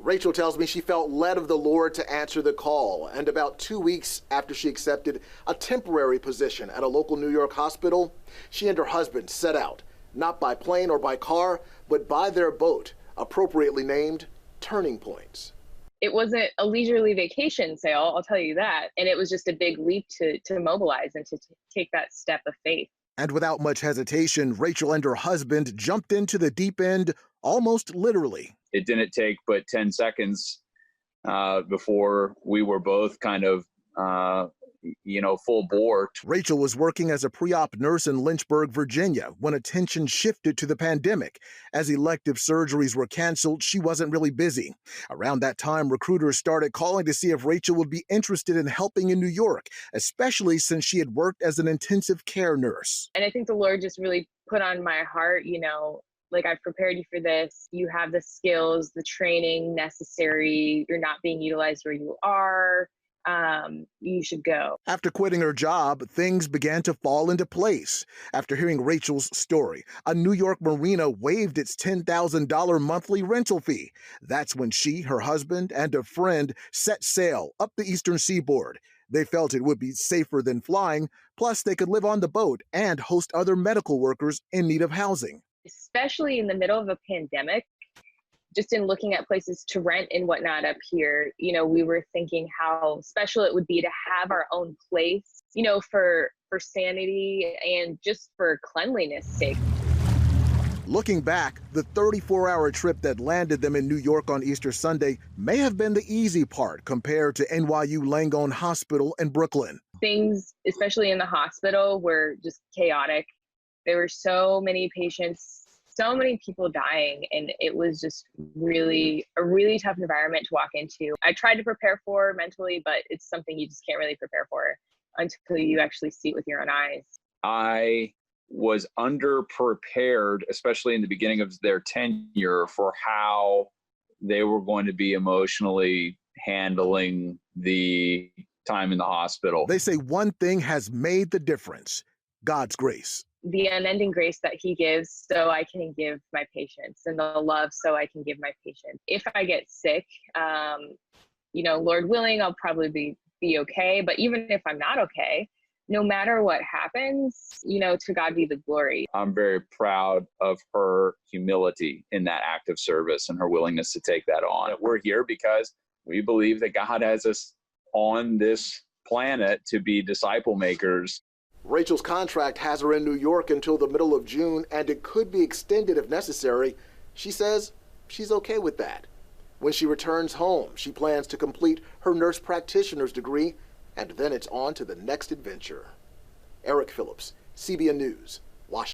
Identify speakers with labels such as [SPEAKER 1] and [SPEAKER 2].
[SPEAKER 1] Rachel tells me she felt led of the Lord to answer the call, and about 2 weeks after she accepted a temporary position at a local New York hospital, she and her husband set out, not by plane or by car, but by their boat, appropriately named Turning Points.
[SPEAKER 2] It wasn't a leisurely vacation sail, I'll tell you that, and it was just a big leap to mobilize and to take that step of faith.
[SPEAKER 1] And without much hesitation, Rachel and her husband jumped into the deep end, almost literally.
[SPEAKER 3] It didn't take but 10 seconds before we were both kind of, full bore.
[SPEAKER 1] Rachel was working as a pre-op nurse in Lynchburg, Virginia, when attention shifted to the pandemic. As elective surgeries were canceled, she wasn't really busy. Around that time, recruiters started calling to see if Rachel would be interested in helping in New York, especially since she had worked as an intensive care nurse.
[SPEAKER 2] And I think the Lord just really put on my heart, like, I've prepared you for this. You have the skills, the training necessary. You're not being utilized where you are. You should go.
[SPEAKER 1] After quitting her job, things began to fall into place. After hearing Rachel's story, a New York marina waived its $10,000 monthly rental fee. That's when she, her husband, and a friend set sail up the eastern seaboard. They felt it would be safer than flying, plus they could live on the boat and host other medical workers in need of housing.
[SPEAKER 2] Especially in the middle of a pandemic, just in looking at places to rent and whatnot up here, we were thinking how special it would be to have our own place, for sanity and just for cleanliness sake.
[SPEAKER 1] Looking back, the 34-hour trip that landed them in New York on Easter Sunday may have been the easy part compared to NYU Langone Hospital in Brooklyn.
[SPEAKER 2] Things, especially in the hospital, were just chaotic. There were so many patients, so many people dying, and it was just a really tough environment to walk into. I tried to prepare for mentally, but it's something you just can't really prepare for until you actually see it with your own eyes.
[SPEAKER 3] I was underprepared, especially in the beginning of their tenure, for how they were going to be emotionally handling the time in the hospital.
[SPEAKER 1] They say one thing has made the difference: God's grace.
[SPEAKER 2] The unending grace that he gives so I can give my patients, and the love so I can give my patients. If I get sick, Lord willing, I'll probably be okay. But even if I'm not okay, no matter what happens, to God be the glory.
[SPEAKER 3] I'm very proud of her humility in that act of service and her willingness to take that on. We're here because we believe that God has us on this planet to be disciple makers.
[SPEAKER 1] Rachel's contract has her in New York until the middle of June, and it could be extended if necessary. She says she's okay with that. When she returns home, she plans to complete her nurse practitioner's degree, and then it's on to the next adventure. Eric Phillips, CBN News.